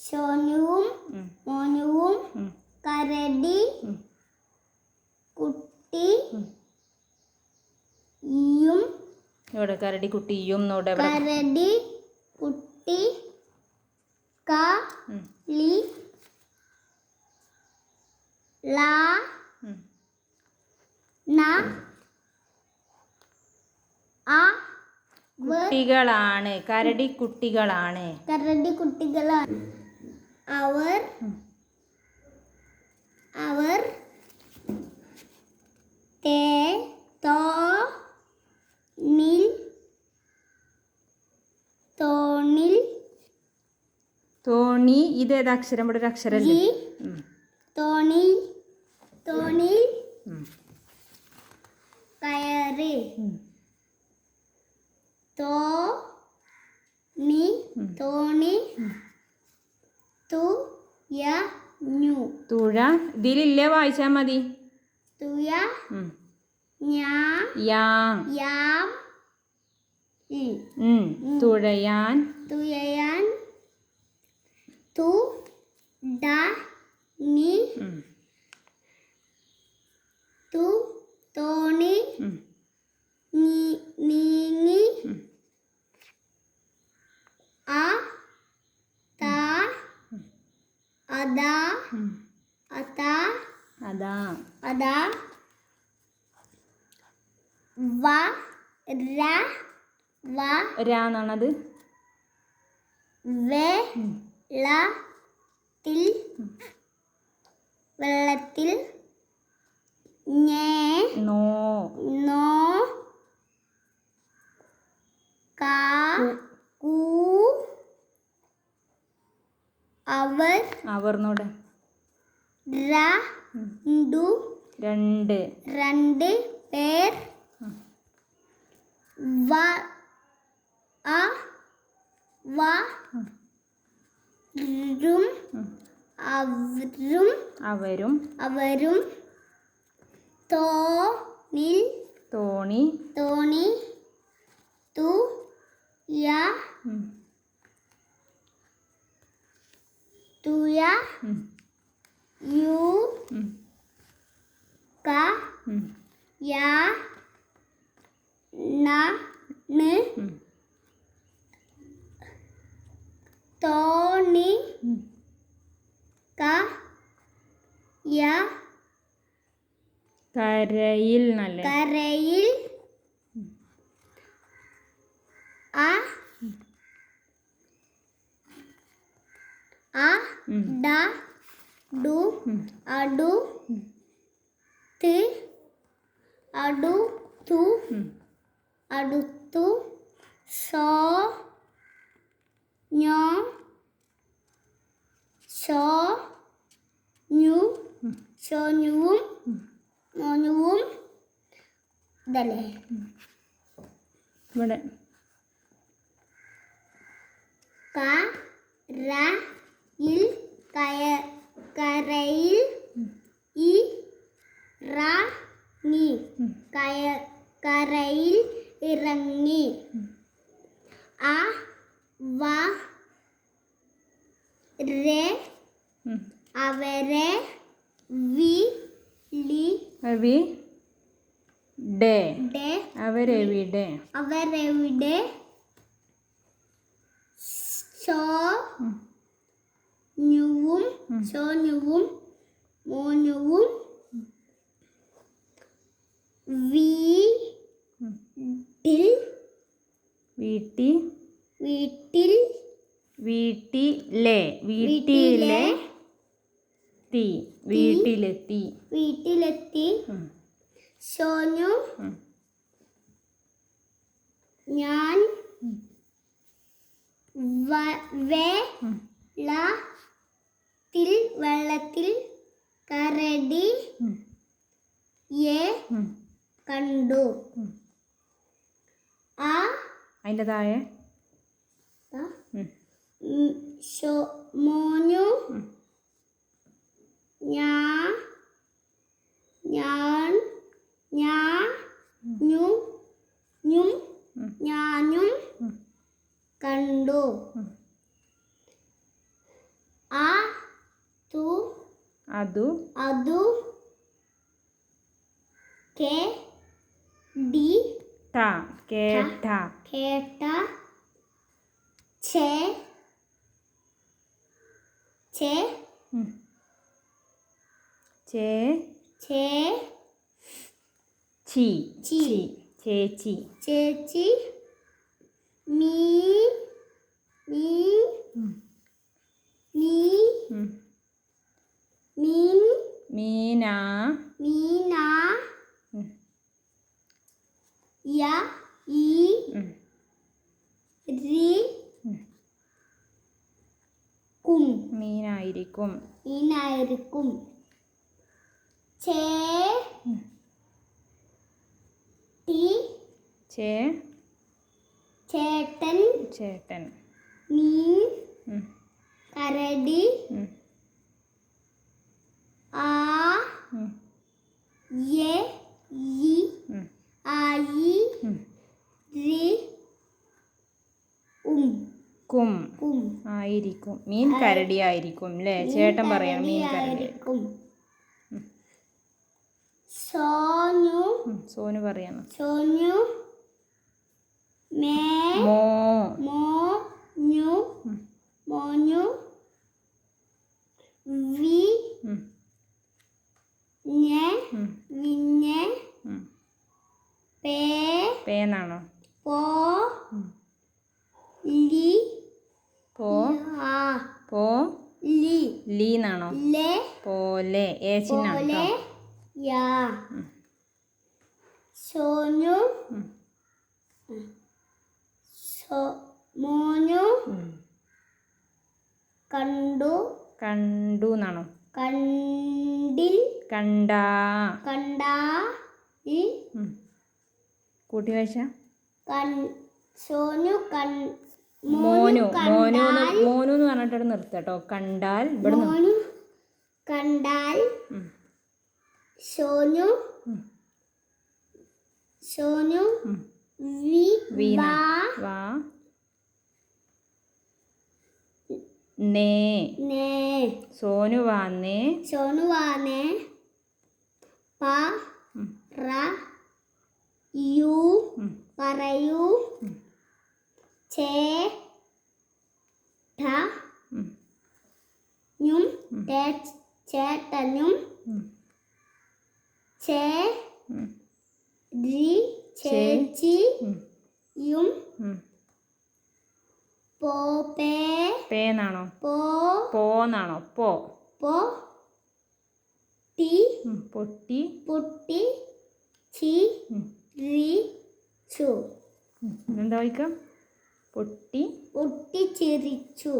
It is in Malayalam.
ശോനുവും മോനുവും കരടി കുട്ടിയും ഇവിടെ കരടി കുട്ടിയും കരടി കുട്ടി കളി കുട്ടികളാണ്. കരടി കുട്ടികളാണ്. അവർ തോണി ഇതേത് അക്ഷരം? ഇവിടെ ഒരു അക്ഷരം തോണിൽ കയറി. തോണി തുഴ ഇതിലില്ലേ, വായിച്ചാ മതി. തുഴയാൻ തോണി നീങ്ങി. അതാ രാന്നാണത്. വെള്ളത്തിൽ അവർന്നോടെ രണ്ട് പേർ അവരും തോണി കരയിൽ നല്ല അടുത്തു ശോനുവും മോനുവും ഇതല്ലേ ഇവിടെ കരയിൽ ഇറങ്ങി. അവരെ അവരെവിടെ ശോനുവും മോനുവും വീട്ടിലെത്തി. ശോനു ഞാൻ വെള്ളത്തിൽ കരടിയെ കണ്ടു. അതിൻ്റെ താഴെ മോനു ഞാനും കണ്ടു. ആ തു അതു അതു കെ ഡി ട കേട്ട കേട്ട ചേ ചേ ഉം. ചേ ചേ ചി ചി. ചി ചേച്ചി ചേച്ചി മീ മീ ഉം. മീ ഉം. മീൻ മീന മീന ഉം. യ ഈ ഉം. രി ഉം. കും മീനായിരിക്കും മീനായിരിക്കും ചേ ഉം. ടി ചേ ചേട്ടൻ ചേട്ടൻ മീൻ ഉം. കരടി ഉം. ആ ഉം. യെ ഈ ഉം. ആയി ഉം. രി കും കും ആയിരിക്കും മീൻ കരടി ആയിരിക്കും അല്ലേ ചേട്ടൻ പറയണം മീൻ കരടി ആയിരിക്കും സോനു സോനു പറയണം സോനു മേ മോ മോനു ഉം. മോനു വി ഉം. ഞെ ഉം. വിഞ്ഞെ ഉം. പേ പേന്നാണോ പോ ഉം. ലി പോ ആ പോ ലി ലീന്നാണോ ലെ പോലെ ഏ ചിഹ്നാണ് പോലെ കേട്ടോ യാ ഉം. സോനു ഉം. മോനു ഉം. കണ്ടു കണ്ടു എന്നാണോ കണ്ടിൽ കണ്ടാ കണ്ടാ ഇ ഉം. കൂട്ടി വായിച്ച സോനു മോനു മോനു കണ്ടാൽ മോനു എന്ന് പറഞ്ഞിട്ട് നിർത്തുക കേട്ടോ കണ്ടാൽ ഇവിടെ മോനു കണ്ടാൽ ഉം. സോനു ഉം. സോനു ഉം. വി വാ വാ നേ നേ സോനു വാന്നേ സോനു വാനേ പ ഉം. റ യു ഉം. പറയൂ ഉം. ചേ ഠ ഉം. ഞ്ഞും ഉം. ചേട്ടനും ഉം. ചേ ഉം. രി ചേച്ചി ഉം. യും ഉം. പോ പേ പേന്നാണോ പോ പോന്നാണോ പോ പോ ടി ഉം. പൊട്ടി പുട്ടി ചി ഉം. രി ചു എന്താ വായിക്കാം പൊട്ടി പൊട്ടിച്ചിരിച്ചു